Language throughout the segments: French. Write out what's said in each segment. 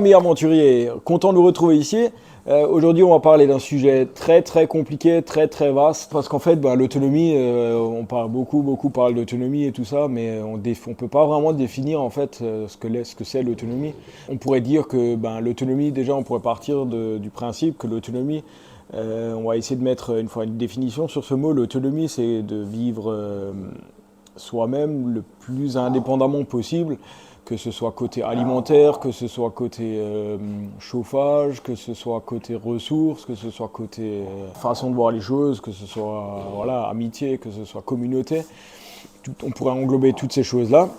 amis aventuriers, content de vous retrouver ici. Aujourd'hui, on va parler d'un sujet très très compliqué, très très vaste, parce qu'en fait, l'autonomie, on parle beaucoup parle d'autonomie et tout ça, mais on peut pas vraiment définir en fait ce que c'est l'autonomie. On pourrait dire que l'autonomie, déjà, on pourrait partir du principe que l'autonomie, on va essayer de mettre une définition sur ce mot. L'autonomie, c'est de vivre soi-même le plus indépendamment possible, que ce soit côté alimentaire, que ce soit côté chauffage, que ce soit côté ressources, que ce soit côté façon de voir les choses, que ce soit amitié, que ce soit communauté. On pourrait englober toutes ces choses-là.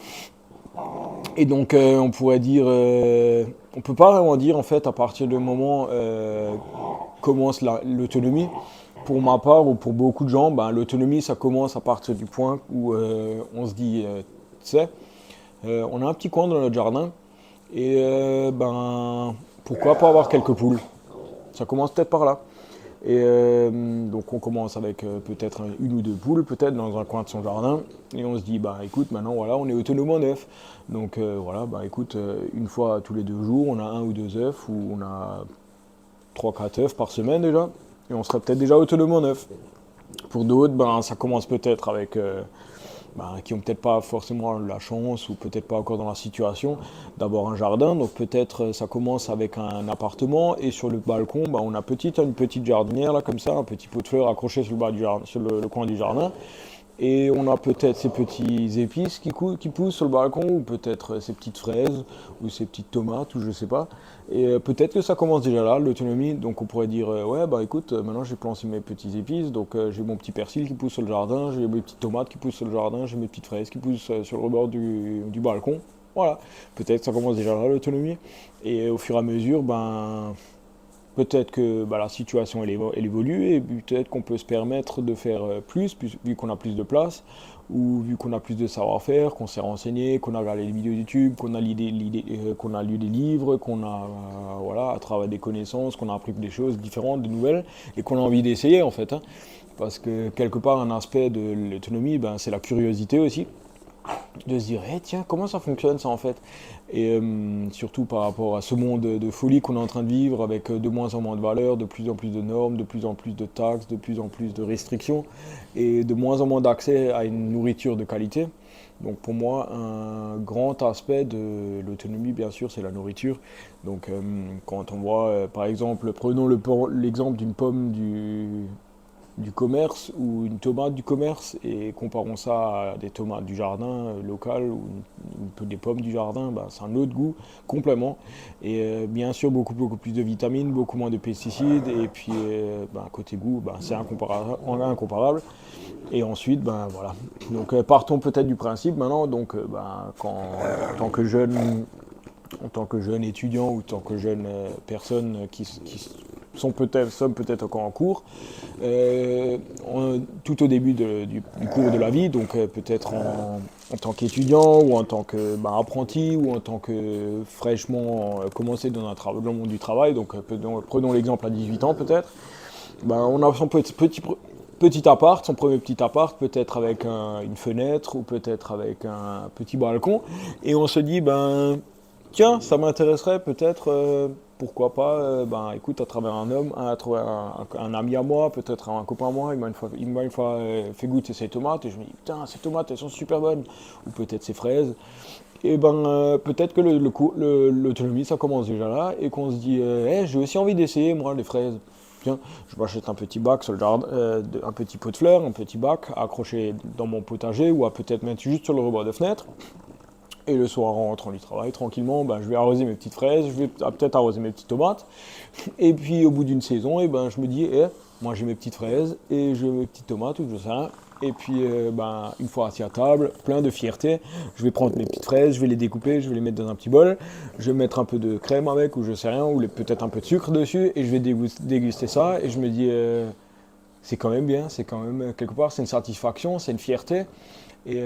Et donc on pourrait dire, on peut pas vraiment dire en fait à partir du moment commence l'autonomie. Pour ma part ou pour beaucoup de gens, l'autonomie ça commence à partir du point où on se dit, tu sais, on a un petit coin dans notre jardin et pourquoi pas avoir quelques poules? Ça commence peut-être par là. Et donc on commence avec peut-être une ou deux poules, peut-être dans un coin de son jardin, et on se dit écoute, maintenant voilà, on est autonome en œufs. Donc écoute, une fois tous les 2 jours, on a un ou deux œufs, ou on a 3-4 œufs par semaine déjà, et on serait peut-être déjà autonome en œufs. Pour d'autres, ça commence peut-être avec qui n'ont peut-être pas forcément la chance ou peut-être pas encore dans la situation d'avoir un jardin. Donc peut-être ça commence avec un appartement et sur le balcon, on a une petite jardinière là comme ça, un petit pot de fleurs accroché sur le bas du jardin, sur le coin du jardin. Et on a peut-être ces petits épices qui poussent sur le balcon, ou peut-être ces petites fraises, ou ces petites tomates, ou je sais pas. Et peut-être que ça commence déjà là, l'autonomie. Donc on pourrait dire, écoute, maintenant j'ai planté mes petits épices, donc j'ai mon petit persil qui pousse sur le jardin, j'ai mes petites tomates qui poussent sur le jardin, j'ai mes petites fraises qui poussent sur le rebord du balcon. Voilà, peut-être que ça commence déjà là, l'autonomie. Et au fur et à mesure, peut-être que la situation elle évolue, et peut-être qu'on peut se permettre de faire plus vu qu'on a plus de place, ou vu qu'on a plus de savoir-faire, qu'on s'est renseigné, qu'on a regardé des vidéos YouTube, qu'on a, qu'on a lu des livres, qu'on a à travers des connaissances, qu'on a appris des choses différentes, de nouvelles, et qu'on a envie d'essayer en fait. Parce que quelque part un aspect de l'autonomie, c'est la curiosité aussi, de se dire tiens, comment ça fonctionne ça en fait. Et surtout par rapport à ce monde de folie qu'on est en train de vivre, avec de moins en moins de valeurs, de plus en plus de normes, de plus en plus de taxes, de plus en plus de restrictions, et de moins en moins d'accès à une nourriture de qualité. Donc pour moi, un grand aspect de l'autonomie, bien sûr, c'est la nourriture. Donc quand on voit, par exemple, prenons l'exemple d'une pomme du commerce ou une tomate du commerce, et comparons ça à des tomates du jardin local, ou des pommes du jardin, c'est un autre goût complètement, et bien sûr beaucoup plus de vitamines, beaucoup moins de pesticides, et puis côté goût, c'est incomparable. Et ensuite voilà, donc partons peut-être du principe maintenant, donc en tant que jeune étudiant, ou en tant que jeune personne qui sommes peut-être encore en cours, tout au début du cours de la vie, donc peut-être en tant qu'étudiant, ou en tant qu'apprenti, ou en tant que fraîchement commencé dans le monde du travail, donc prenons l'exemple à 18 ans peut-être, on a son petit appart, son premier petit appart, peut-être avec une fenêtre, ou peut-être avec un petit balcon, et on se dit tiens, ça m'intéresserait peut-être, pourquoi pas, écoute, à travers un ami à moi, peut-être un copain à moi, il m'a une fois fait goûter ses tomates, et je me dis, putain, ces tomates, elles sont super bonnes, ou peut-être ces fraises. Et peut-être que l'autonomie, ça commence déjà là, et qu'on se dit, j'ai aussi envie d'essayer, moi, les fraises. Tiens, je m'achète un petit bac sur le jardin, un petit pot de fleurs, un petit bac à accrocher dans mon potager, ou à peut-être mettre juste sur le rebord de fenêtre. Et le soir, en rentrant du travail, tranquillement, je vais arroser mes petites fraises, je vais peut-être arroser mes petites tomates. Et puis au bout d'une saison, je me dis, moi j'ai mes petites fraises, et j'ai mes petites tomates, ou je sais rien. Et puis une fois assis à table, plein de fierté, je vais prendre mes petites fraises, je vais les découper, je vais les mettre dans un petit bol, je vais mettre un peu de crème avec, ou je sais rien, ou peut-être un peu de sucre dessus, et je vais déguster ça, et je me dis, c'est quand même bien, c'est quand même quelque part, c'est une satisfaction, c'est une fierté. Et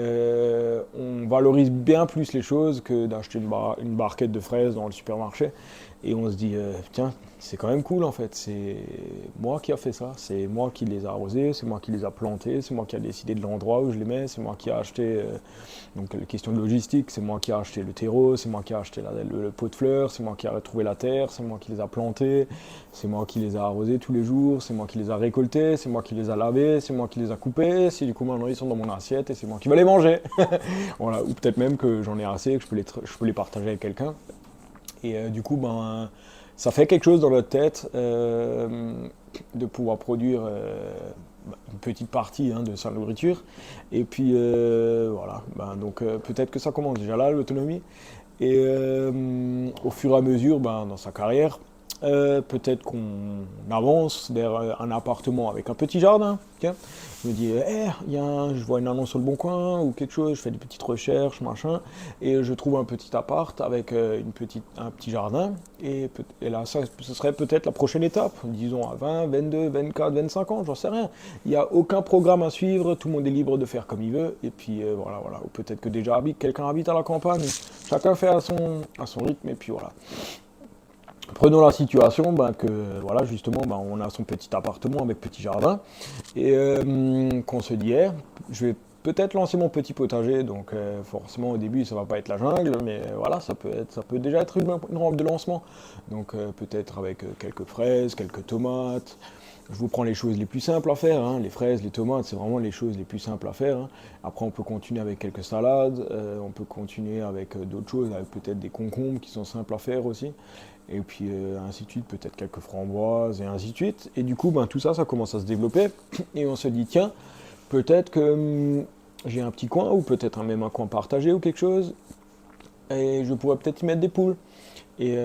on valorise bien plus les choses que d'acheter une barquette de fraises dans le supermarché. Et on se dit, tiens, c'est quand même cool en fait, c'est moi qui a fait ça, c'est moi qui les a arrosés, c'est moi qui les a plantés, c'est moi qui a décidé de l'endroit où je les mets, c'est moi qui a acheté, donc la question de logistique, c'est moi qui a acheté le terreau, c'est moi qui a acheté le pot de fleurs, c'est moi qui a retrouvé la terre, c'est moi qui les a plantés, c'est moi qui les a arrosés tous les jours, c'est moi qui les a récoltés, c'est moi qui les a lavés, c'est moi qui les a coupés, c'est du coup maintenant ils sont dans mon assiette et c'est moi qui vais les manger. Voilà, ou peut-être même que j'en ai assez, que je peux les partager avec quelqu'un. Et du coup, ben, ça fait quelque chose dans notre tête de pouvoir produire une petite partie de sa nourriture. Et puis voilà, ben, donc peut-être que ça commence déjà là, l'autonomie. Et au fur et à mesure, ben, dans sa carrière, peut-être qu'on avance vers un appartement avec un petit jardin. Tiens, je me dis, je vois une annonce sur le Bon Coin ou quelque chose, je fais des petites recherches, machin, et je trouve un petit appart avec un petit jardin. Et là, ce serait peut-être la prochaine étape, disons à 20, 22, 24, 25 ans, j'en sais rien. Il n'y a aucun programme à suivre, tout le monde est libre de faire comme il veut. Et puis voilà. Ou peut-être que déjà quelqu'un habite à la campagne, chacun fait à son rythme, et puis voilà. Prenons la situation que voilà, justement on a son petit appartement avec petit jardin et qu'on se dit je vais peut-être lancer mon petit potager, donc forcément au début ça va pas être la jungle, mais voilà, ça peut déjà être une rampe de lancement, donc peut-être avec quelques fraises, quelques tomates. Je vous prends les choses les plus simples à faire, les fraises, les tomates, c'est vraiment les choses les plus simples à faire. Après on peut continuer avec quelques salades, on peut continuer avec d'autres choses, avec peut-être des concombres qui sont simples à faire aussi. Et puis ainsi de suite, peut-être quelques framboises et ainsi de suite. Et du coup, tout ça, ça commence à se développer. Et on se dit, tiens, peut-être que j'ai un petit coin, ou peut-être même un coin partagé ou quelque chose, et je pourrais peut-être y mettre des poules. Et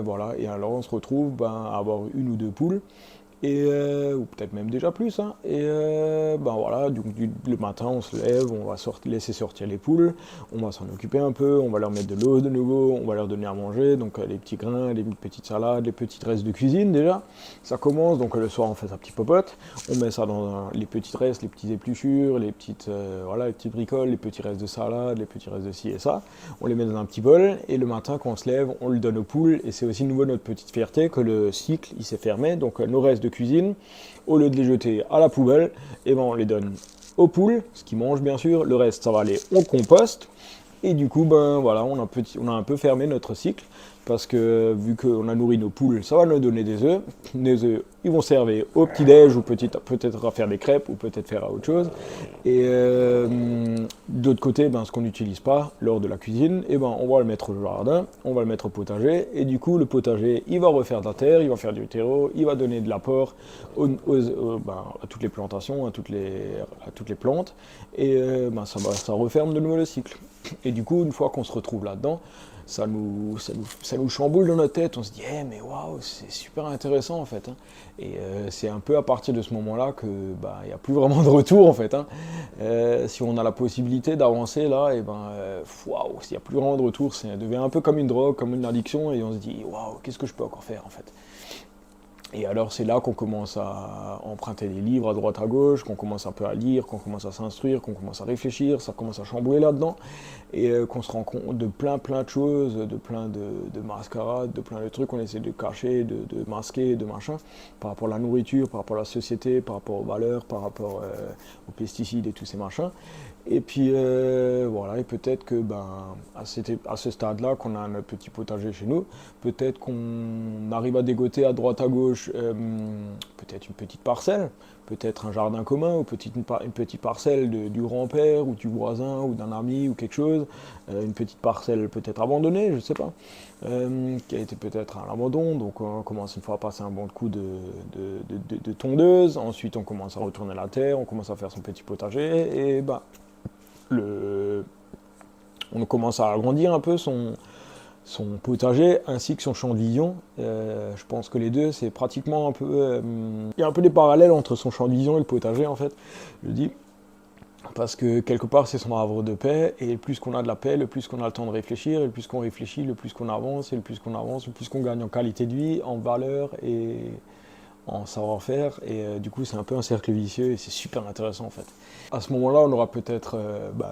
voilà, et alors on se retrouve à avoir une ou deux poules. Et ou peut-être même déjà plus. Et voilà, donc le matin on se lève, on va laisser sortir les poules, on va s'en occuper un peu, on va leur mettre de l'eau de nouveau, on va leur donner à manger, donc les petits grains, les petites salades, les petites restes de cuisine déjà. Ça commence, donc le soir on fait sa petite popote, on met ça dans les petits restes, les petites épluchures, les petites bricoles, les petits restes de salade, les petits restes de ci et ça. On les met dans un petit bol, et le matin quand on se lève, on le donne aux poules, et c'est aussi de nouveau notre petite fierté que le cycle il s'est fermé, donc nos restes de cuisine, au lieu de les jeter à la poubelle, on les donne aux poules, ce qu'ils mangent bien sûr, le reste ça va aller au compost, et du coup voilà, on a un peu fermé notre cycle, parce que vu qu'on a nourri nos poules, ça va nous donner des œufs ils vont servir au petit-déj, ou peut-être à faire des crêpes, ou peut-être faire à autre chose, et d'autre côté, ce qu'on n'utilise pas lors de la cuisine, on va le mettre au jardin, on va le mettre au potager, et du coup le potager il va refaire de la terre, il va faire du terreau, il va donner de l'apport à toutes les plantations, à toutes les plantes, et ça referme de nouveau le cycle. Et du coup, une fois qu'on se retrouve là-dedans, ça nous chamboule dans notre tête, on se dit mais waouh, c'est super intéressant en fait. Et c'est un peu à partir de ce moment-là que il n'y a plus vraiment de retour en fait. Si on a la possibilité d'avancer là, et waouh, s'il n'y a plus vraiment de retour, ça devient un peu comme une drogue, comme une addiction, et on se dit waouh, qu'est-ce que je peux encore faire en fait. Et alors c'est là qu'on commence à emprunter des livres à droite à gauche, qu'on commence un peu à lire, qu'on commence à s'instruire, qu'on commence à réfléchir, ça commence à chambouler là-dedans, et qu'on se rend compte de plein de choses, de plein de mascarades, de plein de trucs qu'on essaie de cacher, de masquer, de machin, par rapport à la nourriture, par rapport à la société, par rapport aux valeurs, par rapport aux pesticides et tous ces machins. Et puis voilà, et peut-être que à ce stade-là, qu'on a notre petit potager chez nous, peut-être qu'on arrive à dégoter à droite à gauche peut-être une petite parcelle, peut-être un jardin commun, ou une petite parcelle du grand-père, ou du voisin, ou d'un ami, ou quelque chose, une petite parcelle peut-être abandonnée, je ne sais pas, qui a été peut-être à l'abandon, donc on commence une fois à passer un bon coup de tondeuse, ensuite on commence à retourner la terre, on commence à faire son petit potager, et on commence à agrandir un peu son potager ainsi que son champ de vision. Je pense que les deux, c'est pratiquement un peu... il y a un peu des parallèles entre son champ de vision et le potager, en fait, je dis. Parce que quelque part, c'est son havre de paix, et plus qu'on a de la paix, le plus qu'on a le temps de réfléchir, et le plus qu'on réfléchit, le plus qu'on avance, et le plus qu'on avance, le plus qu'on gagne en qualité de vie, en valeur, et en savoir-faire, et du coup c'est un peu un cercle vicieux et c'est super intéressant en fait. À ce moment-là, on aura peut-être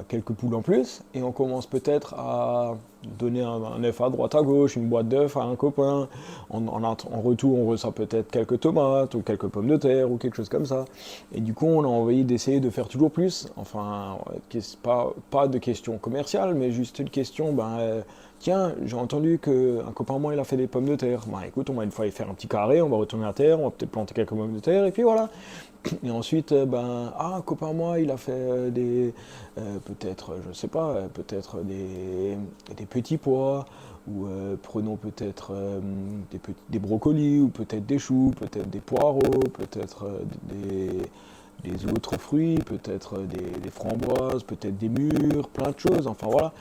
quelques poules en plus, et on commence peut-être à donner un œuf à droite à gauche, une boîte d'œufs à un copain. En retour, on reçoit peut-être quelques tomates ou quelques pommes de terre ou quelque chose comme ça. Et du coup, on a envie d'essayer de faire toujours plus. Enfin, pas de question commerciale, mais juste une question, tiens, j'ai entendu qu'un copain à moi, il a fait des pommes de terre. Bah écoute, on va une fois y faire un petit carré, on va retourner à terre, on va peut-être planter quelques pommes de terre, et puis voilà. Et ensuite, un copain à moi, il a fait peut-être, je sais pas, peut-être des petits pois, ou prenons peut-être des brocolis, ou peut-être des choux, peut-être des poireaux, peut-être des autres fruits, peut-être des framboises, peut-être des mûres, plein de choses, enfin voilà.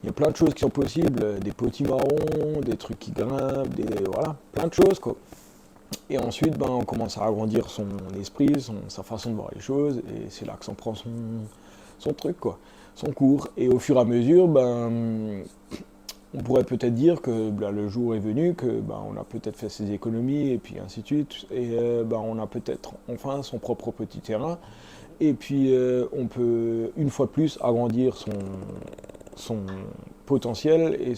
Il y a plein de choses qui sont possibles, des potimarrons, des trucs qui grimpent, voilà, plein de choses quoi. Et ensuite, on commence à agrandir son esprit, sa façon de voir les choses, et c'est là que s'en prend son truc, quoi, son cours. Et au fur et à mesure, on pourrait peut-être dire que le jour est venu, que on a peut-être fait ses économies, et puis ainsi de suite, et on a peut-être enfin son propre petit terrain, et puis on peut une fois de plus agrandir son potentiel et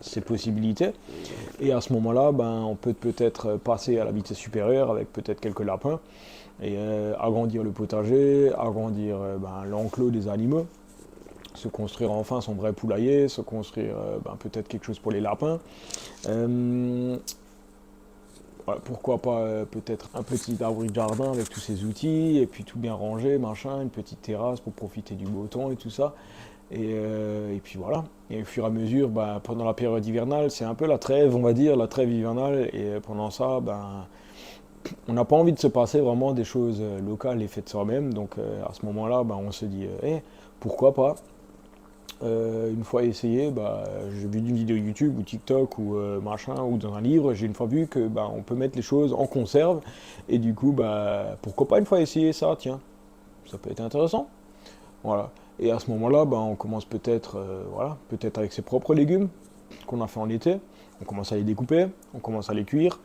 ses possibilités. Et à ce moment-là, on peut peut-être passer à la vitesse supérieure avec peut-être quelques lapins et agrandir le potager, agrandir l'enclos des animaux, se construire enfin son vrai poulailler, se construire peut-être quelque chose pour les lapins. Voilà, pourquoi pas peut-être un petit abri de jardin avec tous ses outils, et puis tout bien rangé, machin, une petite terrasse pour profiter du beau temps et tout ça. Et puis voilà. Et au fur et à mesure, pendant la période hivernale, c'est un peu la trêve, on va dire, la trêve hivernale. Et pendant ça, on n'a pas envie de se passer vraiment des choses locales et faites soi-même. Donc à ce moment-là, on se dit, pourquoi pas une fois essayé, j'ai vu une vidéo YouTube ou TikTok ou machin, ou dans un livre, j'ai une fois vu que on peut mettre les choses en conserve. Et du coup, pourquoi pas une fois essayer ça, tiens, ça peut être intéressant. Voilà. Et à ce moment-là, on commence peut-être peut-être avec ses propres légumes qu'on a fait en été. On commence à les découper, on commence à les cuire,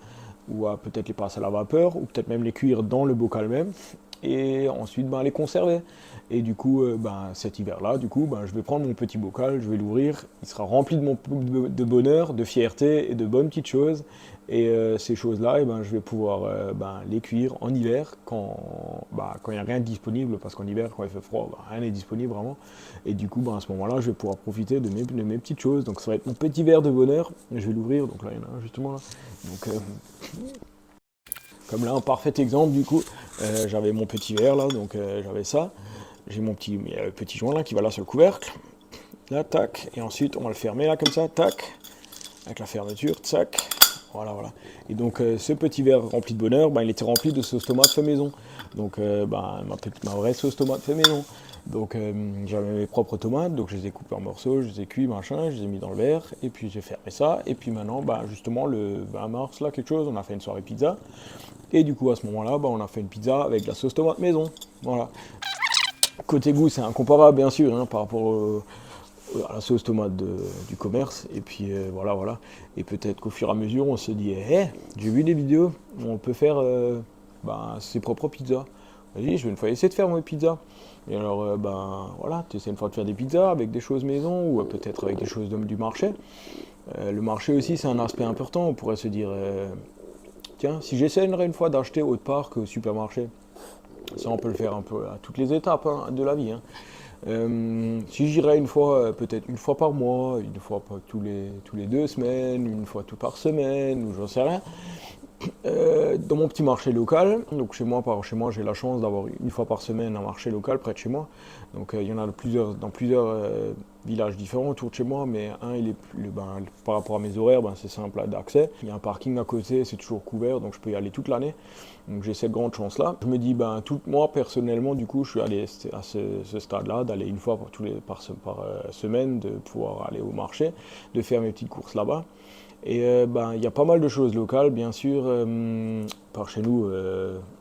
ou à peut-être les passer à la vapeur, ou peut-être même les cuire dans le bocal même, et ensuite les conserver. Et du coup, cet hiver-là, je vais prendre mon petit bocal, je vais l'ouvrir, il sera rempli de bonheur, de fierté et de bonnes petites choses. Et ces choses-là, je vais pouvoir les cuire en hiver quand il n'y a rien de disponible, parce qu'en hiver, quand il fait froid, rien n'est disponible vraiment. Et du coup, à ce moment-là, je vais pouvoir profiter de mes petites choses. Donc ça va être mon petit verre de bonheur. Je vais l'ouvrir, donc là, il y en a un justement là. Donc, comme là, un parfait exemple, du coup, j'avais mon petit verre là, donc j'avais ça. J'ai mon petit joint là qui va là sur le couvercle. Là, tac. Et ensuite, on va le fermer là comme ça, tac. Avec la fermeture, tac. Voilà, voilà. Et donc, ce petit verre rempli de bonheur, il était rempli de sauce tomate fait maison. Donc, ma vraie sauce tomate fait maison. Donc, j'avais mes propres tomates, donc je les ai coupées en morceaux, je les ai cuits, machin, je les ai mis dans le verre, et puis j'ai fermé ça. Et puis maintenant, justement, le 20 mars, là, quelque chose, on a fait une soirée pizza. Et du coup, à ce moment-là, on a fait une pizza avec de la sauce tomate maison. Voilà. Côté goût, c'est incomparable, bien sûr, par rapport à la sauce tomate du commerce. Et puis voilà, voilà. Et peut-être qu'au fur et à mesure, on se dit, j'ai vu des vidéos où on peut faire ses propres pizzas. Vas-y, je vais une fois essayer de faire mes pizzas. Et alors, voilà, tu essaies une fois de faire des pizzas avec des choses maison, ou peut-être avec des choses du marché. Le marché aussi, c'est un aspect important. On pourrait se dire, tiens, si j'essaierais une fois d'acheter autre part qu'au supermarché, ça on peut le faire un peu à toutes les étapes de la vie. Si j'irais une fois, peut-être une fois par mois, une fois tous les 2 semaines, une fois tout par semaine, ou j'en sais rien, dans mon petit marché local. Donc chez moi, j'ai la chance d'avoir une fois par semaine un marché local près de chez moi. Donc il y en a dans plusieurs villages différents autour de chez moi, mais par rapport à mes horaires, c'est simple d'accès. Il y a un parking à côté, c'est toujours couvert, donc je peux y aller toute l'année. Donc j'ai cette grande chance-là. Je me dis, moi personnellement, du coup, je suis allé à ce stade-là, d'aller une fois par semaine, de pouvoir aller au marché, de faire mes petites courses là-bas. Et il y a pas mal de choses locales, bien sûr, par chez nous,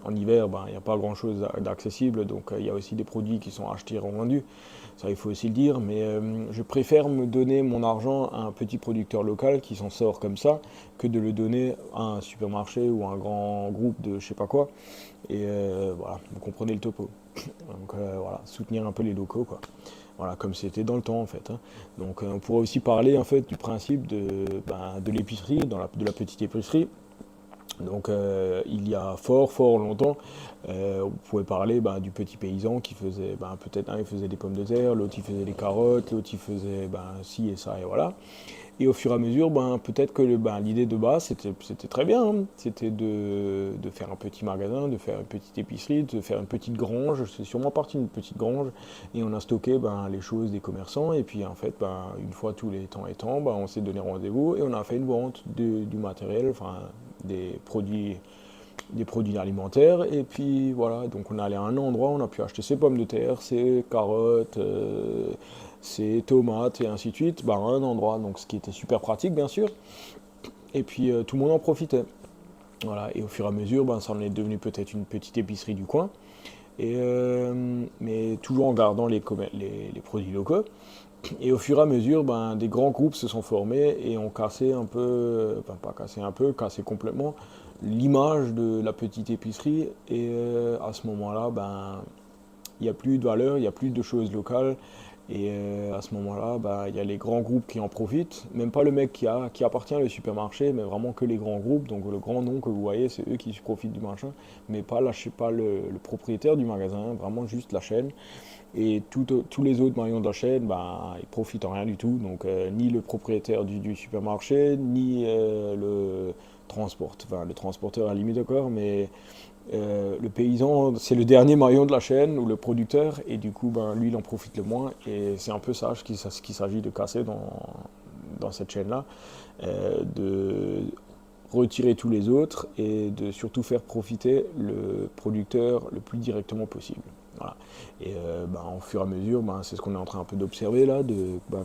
en hiver, il n'y a pas grand-chose d'accessible, donc il y a aussi des produits qui sont achetés et revendus, ça il faut aussi le dire, mais je préfère me donner mon argent à un petit producteur local qui s'en sort comme ça, que de le donner à un supermarché ou à un grand groupe de je sais pas quoi, et voilà, vous comprenez le topo. Donc voilà, soutenir un peu les locaux, quoi. Voilà, comme c'était dans le temps en fait, hein. Donc on pourrait aussi parler en fait du principe de l'épicerie, de la petite épicerie. Donc il y a fort longtemps, on pouvait parler du petit paysan qui faisait, peut-être un il faisait des pommes de terre, l'autre il faisait des carottes, l'autre il faisait ci et ça et voilà. Et au fur et à mesure, peut-être que l'idée de base, c'était très bien, hein. C'était de faire un petit magasin, de faire une petite épicerie, de faire une petite grange. C'est sûrement parti d'une petite grange. Et on a stocké les choses des commerçants. Et puis en fait, une fois tous les temps étant, on s'est donné rendez-vous et on a fait une vente du matériel, enfin des produits alimentaires. Et puis voilà, donc on est allé à un endroit, on a pu acheter ses pommes de terre, ses carottes, ses tomates et ainsi de suite, à un endroit, donc ce qui était super pratique bien sûr. Et puis tout le monde en profitait. Voilà, et au fur et à mesure, ça en est devenu peut-être une petite épicerie du coin, mais toujours en gardant les produits locaux. Et au fur et à mesure, des grands groupes se sont formés et ont cassé un peu, enfin pas cassé un peu, cassé complètement l'image de la petite épicerie. Et à ce moment-là, il n'y a plus de valeur, il n'y a plus de choses locales. Et à ce moment-là, il y a les grands groupes qui en profitent. Même pas le mec qui appartient au supermarché, mais vraiment que les grands groupes. Donc le grand nom que vous voyez, c'est eux qui profitent du machin. Mais pas, là, je sais pas, le propriétaire du magasin, vraiment juste la chaîne. Et tous les autres maillons de la chaîne, ils profitent en rien du tout. Donc ni le propriétaire du supermarché, ni le transporteur à la limite encore, mais le paysan, c'est le dernier maillon de la chaîne, ou le producteur, et du coup, lui, il en profite le moins. Et c'est un peu ça qu'il s'agit de casser dans cette chaîne-là, de retirer tous les autres et de surtout faire profiter le producteur le plus directement possible. Voilà. Et au fur et à mesure, c'est ce qu'on est en train un peu d'observer là,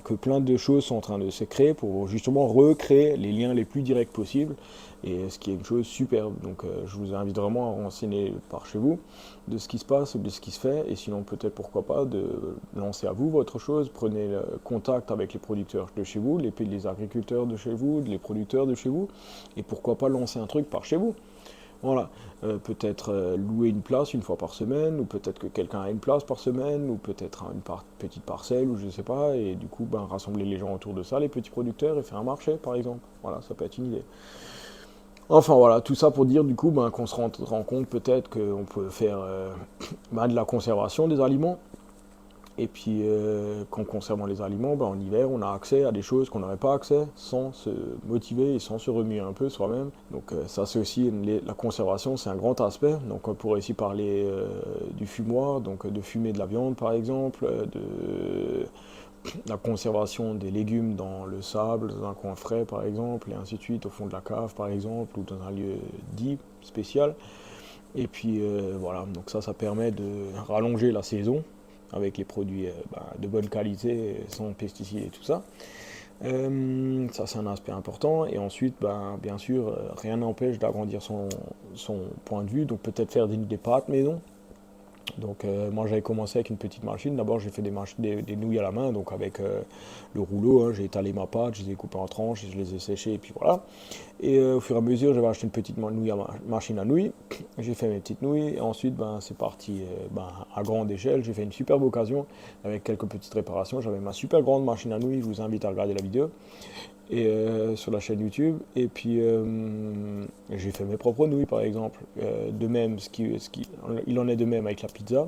que plein de choses sont en train de se créer pour justement recréer les liens les plus directs possibles, et ce qui est une chose superbe. Donc je vous invite vraiment à renseigner par chez vous de ce qui se passe, de ce qui se fait, et sinon peut-être pourquoi pas de lancer à vous votre chose. Prenez contact avec les producteurs de chez vous, les agriculteurs de chez vous, les producteurs de chez vous, et pourquoi pas lancer un truc par chez vous. Voilà, peut-être louer une place une fois par semaine, ou peut-être que quelqu'un a une place par semaine, ou peut-être une petite parcelle, ou je ne sais pas, et du coup rassembler les gens autour de ça, les petits producteurs, et faire un marché par exemple. Voilà, ça peut être une idée. Enfin voilà, tout ça pour dire du coup qu'on se rend compte peut-être qu'on peut faire de la conservation des aliments. Et puis, qu'en conservant les aliments, en hiver, on a accès à des choses qu'on n'aurait pas accès sans se motiver et sans se remuer un peu soi-même. Donc ça, c'est aussi la conservation, c'est un grand aspect. Donc on pourrait ici parler du fumoir, donc de fumer de la viande par exemple, de la conservation des légumes dans le sable, dans un coin frais par exemple, et ainsi de suite, au fond de la cave par exemple, ou dans un lieu dit spécial. Et puis voilà, donc ça permet de rallonger la saison avec les produits de bonne qualité, sans pesticides et tout ça. Ça c'est un aspect important. Et ensuite, bien sûr, rien n'empêche d'agrandir son point de vue, donc peut-être faire des pâtes maison. Donc moi j'avais commencé avec une petite machine. D'abord j'ai fait des nouilles à la main, donc avec le rouleau, hein, j'ai étalé ma pâte, je les ai coupées en tranches, je les ai séchées et puis voilà. Et au fur et à mesure j'avais acheté une petite machine à nouilles, j'ai fait mes petites nouilles et ensuite c'est parti à grande échelle. J'ai fait une superbe occasion avec quelques petites réparations. J'avais ma super grande machine à nouilles, je vous invite à regarder la vidéo. Et sur la chaîne YouTube, et puis j'ai fait mes propres nouilles par exemple. De même, il en est de même avec la pizza,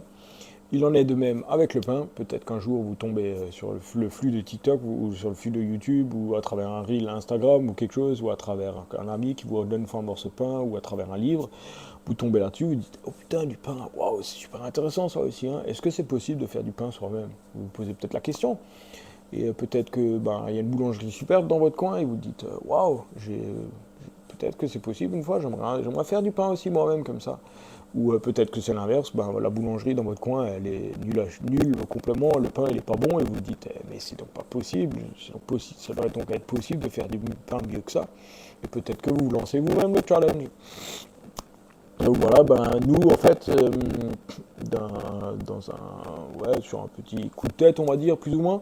il en est de même avec le pain. Peut-être qu'un jour vous tombez sur le flux de TikTok ou sur le flux de YouTube, ou à travers un reel Instagram ou quelque chose, ou à travers un ami qui vous donne un morceau de pain, ou à travers un livre, vous tombez là-dessus, vous dites oh putain, du pain, waouh, c'est super intéressant ça aussi, hein. Est-ce que c'est possible de faire du pain soi-même? Vous vous posez peut-être la question. Et peut-être que il y a une boulangerie superbe dans votre coin et vous dites waouh, peut-être que c'est possible une fois, j'aimerais faire du pain aussi moi-même comme ça. Ou peut-être que c'est l'inverse, la boulangerie dans votre coin elle est nulle complètement, le pain il est pas bon et vous vous dites mais c'est donc pas possible, ça devrait donc être possible de faire du pain mieux que ça. Et peut-être que vous lancez vous-même le challenge. Donc voilà, ben, nous, en fait, sur un petit coup de tête, on va dire, plus ou moins,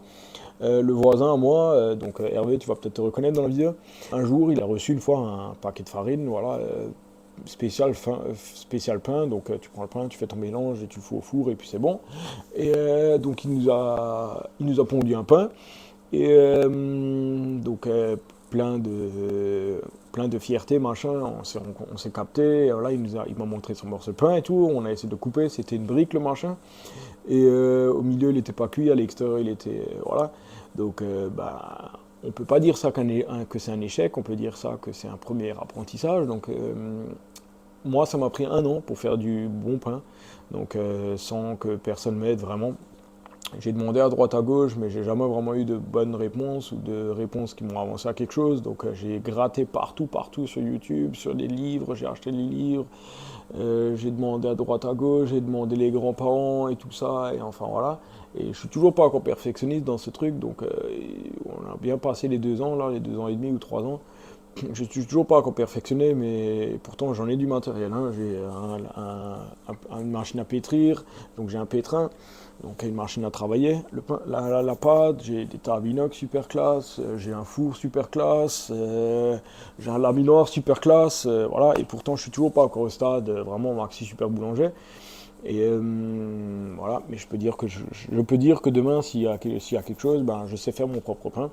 le voisin à moi, Hervé, tu vas peut-être te reconnaître dans la vidéo, un jour, il a reçu une fois un paquet de farine, voilà, spécial pain, donc tu prends le pain, tu fais ton mélange et tu le fous au four et puis c'est bon. Et donc il nous a pondu un pain et plein de fierté, machin, on s'est capté, et voilà, il m'a montré son morceau de pain et tout, on a essayé de couper, c'était une brique le machin, et au milieu il n'était pas cuit, à l'extérieur il était, voilà, donc on peut pas dire ça que c'est un échec, on peut dire ça que c'est un premier apprentissage, donc moi ça m'a pris 1 an pour faire du bon pain, donc sans que personne m'aide vraiment. J'ai demandé à droite à gauche, mais j'ai jamais vraiment eu de bonnes réponses ou de réponses qui m'ont avancé à quelque chose. Donc j'ai gratté partout, partout sur YouTube, sur des livres, j'ai acheté des livres, j'ai demandé à droite à gauche, j'ai demandé les grands-parents et tout ça, et enfin voilà. Et je suis toujours pas encore perfectionniste dans ce truc, donc on a bien passé les 2 ans, là, les 2 ans et demi ou 3 ans. Je suis toujours pas encore perfectionné, mais pourtant j'en ai du matériel, hein. J'ai une machine à pétrir, donc j'ai un pétrin, donc une machine à travailler, la pâte, j'ai des tables inox super classe, j'ai un four super classe, j'ai un laminoir super classe, voilà, et pourtant je suis toujours pas encore au stade vraiment maxi super boulanger. Et voilà, mais je peux dire que demain, s'il y a quelque chose, ben, je sais faire mon propre pain,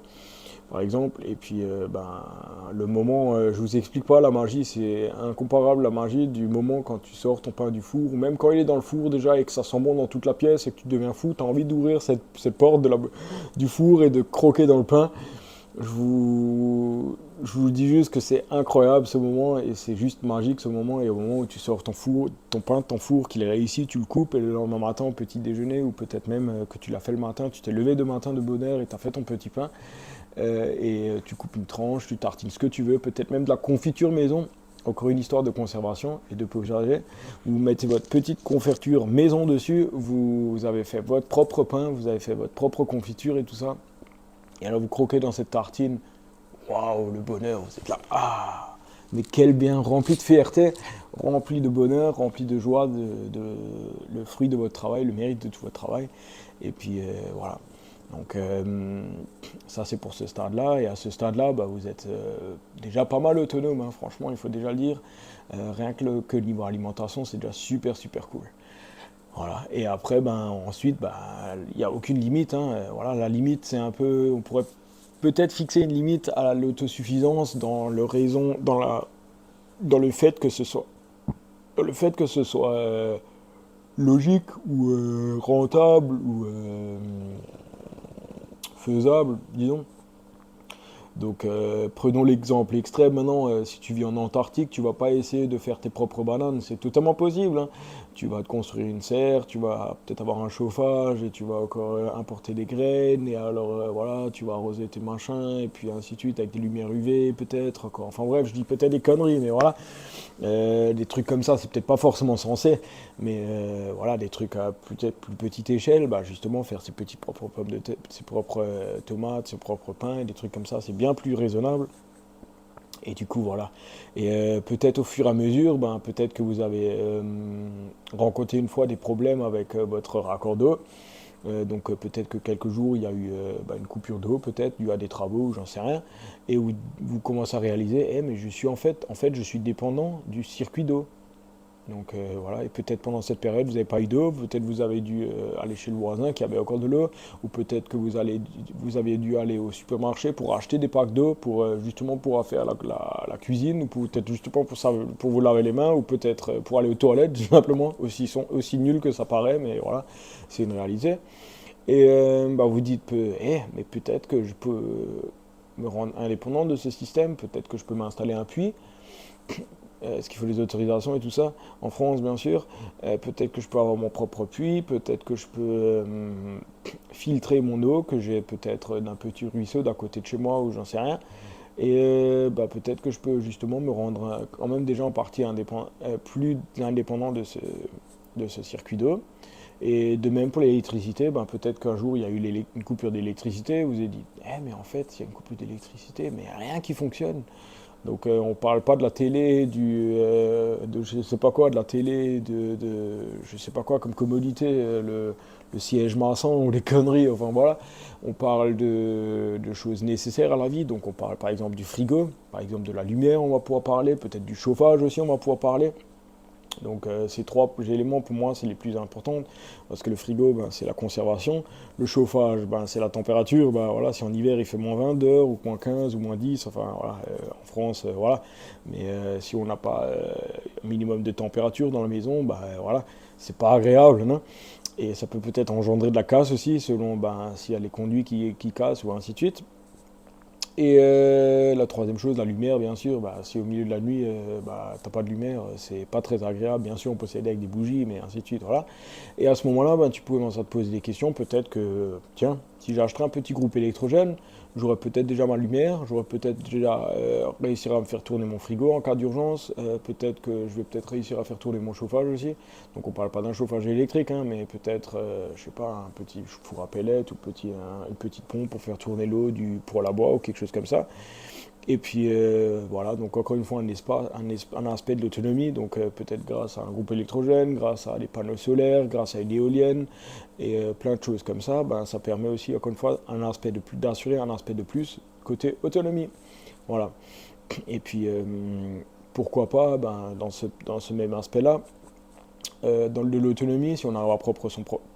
par exemple. Et puis, le moment, je vous explique pas la magie, c'est incomparable la magie du moment quand tu sors ton pain du four, ou même quand il est dans le four déjà et que ça sent bon dans toute la pièce et que tu deviens fou, tu as envie d'ouvrir cette porte du four et de croquer dans le pain. Je vous dis juste que c'est incroyable ce moment et c'est juste magique ce moment. Et au moment où tu sors ton pain de ton four, qu'il est réussi, tu le coupes et le lendemain matin au petit déjeuner ou peut-être même que tu l'as fait le matin, tu t'es levé de matin de bonne heure et tu as fait ton petit pain. Tu coupes une tranche, tu tartines ce que tu veux, peut-être même de la confiture maison. Encore une histoire de conservation et de potager. Vous mettez votre petite confiture maison dessus, vous avez fait votre propre pain, vous avez fait votre propre confiture et tout ça. Et alors vous croquez dans cette tartine, waouh, le bonheur, vous êtes là, ah, mais quel bien, rempli de fierté, rempli de bonheur, rempli de joie, le fruit de votre travail, le mérite de tout votre travail. Et puis voilà. Donc ça c'est pour ce stade-là, et à ce stade-là, vous êtes déjà pas mal autonome, hein, franchement, il faut déjà le dire. Rien que le niveau alimentation, c'est déjà super super cool. Voilà. Et après, ensuite, il n'y a aucune limite, hein. Voilà, la limite, c'est un peu, on pourrait peut-être fixer une limite à l'autosuffisance dans le fait que ce soit logique ou rentable ou faisable, disons. Donc prenons l'exemple extrême maintenant, si tu vis en Antarctique, tu vas pas essayer de faire tes propres bananes, c'est totalement possible, hein. Tu vas te construire une serre, tu vas peut-être avoir un chauffage et tu vas encore importer des graines et alors voilà, tu vas arroser tes machins et puis ainsi de suite avec des lumières UV peut-être encore. Enfin bref, je dis peut-être des conneries, mais voilà. Des trucs comme ça, c'est peut-être pas forcément censé, mais voilà, des trucs à peut-être plus petite échelle, justement faire ses petits propres pommes de terre, ses propres tomates, ses propres pains, des trucs comme ça, c'est bien plus raisonnable. Et du coup, voilà. Et peut-être au fur et à mesure, peut-être que vous avez rencontré une fois des problèmes avec votre raccord d'eau. Donc peut-être que quelques jours il y a eu une coupure d'eau, peut-être dû à des travaux, j'en sais rien, et où vous commencez à réaliser, mais je suis en fait je suis dépendant du circuit d'eau. Donc voilà, et peut-être pendant cette période vous n'avez pas eu d'eau, peut-être vous avez dû aller chez le voisin qui avait encore de l'eau, ou peut-être que vous avez dû aller au supermarché pour acheter des packs d'eau pour justement pour faire la cuisine, ou peut-être justement pour vous laver les mains, ou peut-être pour aller aux toilettes, tout simplement, aussi nul que ça paraît, mais voilà, c'est une réalité. Et vous dites, mais peut-être que je peux me rendre indépendant de ce système, peut-être que je peux m'installer un puits. Est-ce qu'il faut les autorisations et tout ça? En France, bien sûr. Peut-être que je peux avoir mon propre puits, peut-être que je peux filtrer mon eau, que j'ai peut-être d'un petit ruisseau d'à côté de chez moi, ou j'en sais rien. Et peut-être que je peux justement me rendre quand même déjà en partie plus indépendant de ce circuit d'eau. Et de même pour l'électricité, peut-être qu'un jour il y a eu une coupure d'électricité, vous avez dit, mais en fait il y a une coupure d'électricité, mais il n'y a rien qui fonctionne. Donc on parle pas de la télé, de je sais pas quoi, de la télé, je sais pas quoi comme commodité, le siège maçon ou les conneries, enfin voilà. On parle de choses nécessaires à la vie, donc on parle par exemple du frigo, par exemple de la lumière, on va pouvoir parler, peut-être du chauffage aussi, on va pouvoir parler. Donc ces trois éléments pour moi c'est les plus importants parce que le frigo ben, c'est la conservation, le chauffage ben, c'est la température, ben, voilà, si en hiver il fait -20 dehors ou -15 ou -10, enfin voilà, en France voilà, mais si on n'a pas un minimum de température dans la maison, ben, voilà, c'est pas agréable, non, et ça peut peut-être engendrer de la casse aussi selon ben, s'il y a les conduits qui cassent ou ainsi de suite. Et la troisième chose, la lumière, bien sûr. Bah, si au milieu de la nuit, bah, t'as pas de lumière, c'est pas très agréable. Bien sûr, on peut s'aider avec des bougies, mais ainsi de suite, voilà. Et à ce moment-là, bah, tu peux commencer à te poser des questions. Peut-être que, tiens, si j'achetais un petit groupe électrogène, j'aurais peut-être déjà ma lumière, j'aurais peut-être déjà réussi à me faire tourner mon frigo en cas d'urgence. Peut-être que je vais peut-être réussir à faire tourner mon chauffage aussi. Donc on parle pas d'un chauffage électrique, hein, mais peut-être, je sais pas, un petit four à pellets ou une petite pompe pour faire tourner l'eau pour la bois ou quelque chose comme ça. Et puis voilà, donc encore une fois un aspect de l'autonomie, donc peut-être grâce à un groupe électrogène, grâce à des panneaux solaires, grâce à une éolienne et plein de choses comme ça, ben, ça permet aussi encore une fois un aspect de plus d'assurer un aspect de plus côté autonomie. Voilà. Et puis pourquoi pas ben, dans ce même aspect-là, dans de l'autonomie, si on arrive à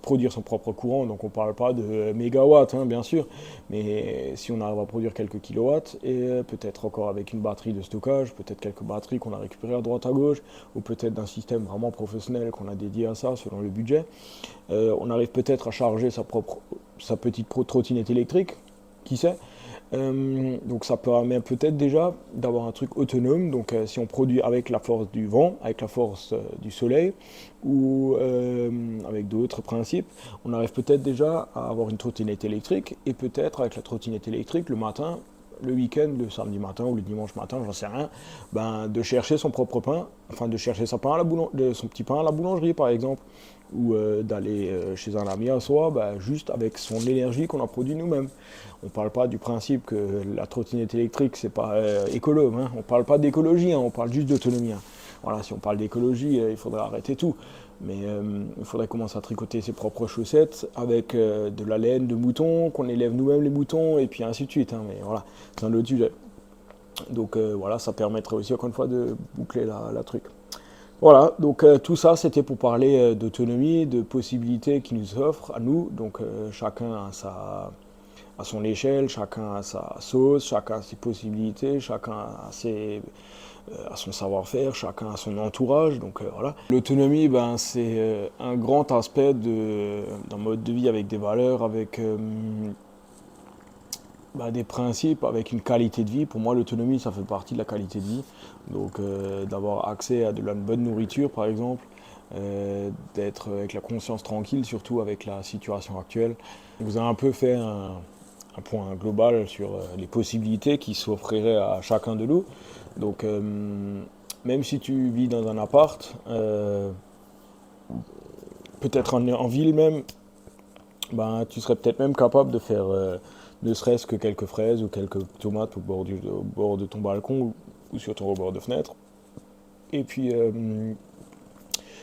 produire son propre courant, donc on ne parle pas de mégawatts, hein, bien sûr, mais si on arrive à produire quelques kilowatts, et peut-être encore avec une batterie de stockage, peut-être quelques batteries qu'on a récupérées à droite à gauche, ou peut-être d'un système vraiment professionnel qu'on a dédié à ça selon le budget, on arrive peut-être à charger sa petite trottinette électrique, qui sait. Donc ça permet peut-être déjà d'avoir un truc autonome, donc si on produit avec la force du vent, avec la force du soleil, ou avec d'autres principes, on arrive peut-être déjà à avoir une trottinette électrique, et peut-être avec la trottinette électrique, le matin, le week-end, le samedi matin ou le dimanche matin, j'en sais rien, ben, de chercher son propre pain, enfin de chercher son petit pain à la boulangerie par exemple, ou d'aller chez un ami à soi, ben, juste avec son énergie qu'on a produit nous-mêmes. On ne parle pas du principe que la trottinette électrique c'est pas écolo, hein. On ne parle pas d'écologie, hein, on parle juste d'autonomie. Hein. Voilà, si on parle d'écologie, il faudrait arrêter tout. Mais il faudrait commencer à tricoter ses propres chaussettes avec de la laine de mouton, qu'on élève nous-mêmes les moutons, et puis ainsi de suite. Hein. Mais voilà, c'est un autre sujet. Donc voilà, ça permettrait aussi encore une fois de boucler la truc. Voilà, donc tout ça c'était pour parler d'autonomie, de possibilités qui nous offrent à nous. Donc chacun à son échelle, chacun a sa sauce, chacun a ses possibilités, chacun a son savoir-faire, chacun a son entourage, donc voilà. L'autonomie, ben, c'est un grand aspect d'un mode de vie avec des valeurs, avec ben, des principes, avec une qualité de vie. Pour moi, l'autonomie, ça fait partie de la qualité de vie. Donc d'avoir accès à de la bonne nourriture, par exemple, d'être avec la conscience tranquille, surtout avec la situation actuelle. Vous avez un peu fait un point global sur les possibilités qui s'offriraient à chacun de nous. Donc, même si tu vis dans un appart, peut-être en ville même, ben, tu serais peut-être même capable de faire ne serait-ce que quelques fraises ou quelques tomates au bord de ton balcon ou sur ton rebord de fenêtre. Et puis,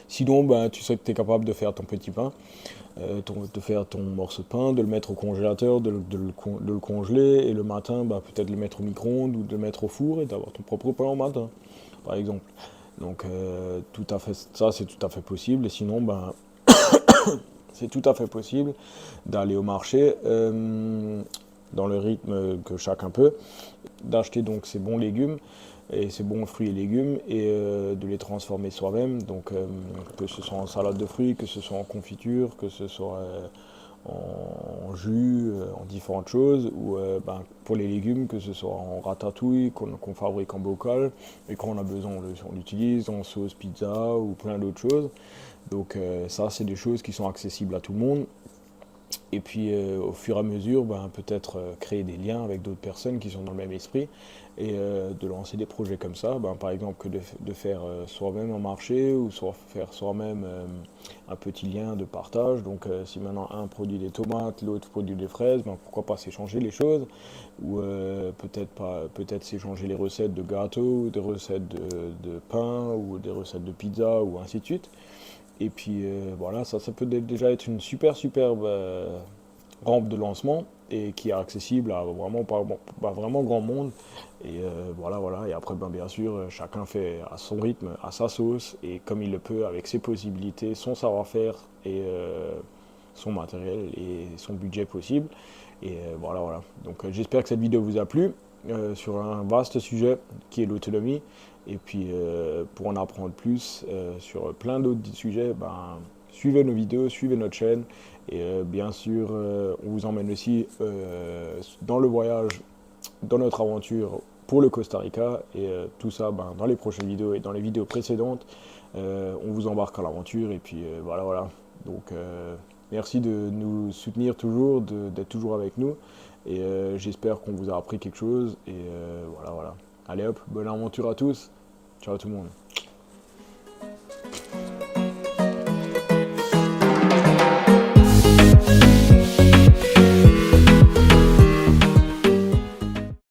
sinon, ben, tu sais que tu es capable de faire ton petit pain, de faire ton morceau de pain, de le mettre au congélateur, de le congeler, et le matin, ben, peut-être le mettre au micro-ondes ou de le mettre au four et d'avoir ton propre pain au matin, par exemple. Donc, tout à fait, ça, c'est tout à fait possible. Et sinon, ben, c'est tout à fait possible d'aller au marché dans le rythme que chacun peut, d'acheter donc ces bons légumes et ces bons fruits et légumes et de les transformer soi-même, donc que ce soit en salade de fruits, que ce soit en confiture, que ce soit en jus, en différentes choses, ou ben, pour les légumes, que ce soit en ratatouille, qu'on fabrique en bocal, et quand on a besoin, on l'utilise en sauce pizza ou plein d'autres choses. Donc ça, c'est des choses qui sont accessibles à tout le monde. Et puis au fur et à mesure, ben, peut-être créer des liens avec d'autres personnes qui sont dans le même esprit et de lancer des projets comme ça. Ben, par exemple que de faire soi-même un marché ou soit faire soi-même un petit lien de partage. Donc si maintenant un produit des tomates, l'autre produit des fraises, ben, pourquoi pas s'échanger les choses ou peut-être pas, peut-être s'échanger les recettes de gâteaux, des recettes de pain ou des recettes de pizza ou ainsi de suite. Et puis voilà, ça peut déjà être une superbe rampe de lancement et qui est accessible à vraiment pas, bon, pas vraiment grand monde. Et voilà. Et après, ben, bien sûr, chacun fait à son rythme, à sa sauce et comme il le peut, avec ses possibilités, son savoir-faire et son matériel et son budget possible. Et voilà. Donc j'espère que cette vidéo vous a plu sur un vaste sujet qui est l'autonomie. Et puis pour en apprendre plus sur plein d'autres sujets, ben, suivez nos vidéos, suivez notre chaîne. Et bien sûr, on vous emmène aussi dans le voyage, dans notre aventure pour le Costa Rica. Et tout ça ben, dans les prochaines vidéos et dans les vidéos précédentes. On vous embarque à l'aventure. Et puis voilà. Donc merci de nous soutenir toujours, d'être toujours avec nous. Et j'espère qu'on vous a appris quelque chose. Et voilà. Allez hop, bonne aventure à tous. Ciao tout le monde.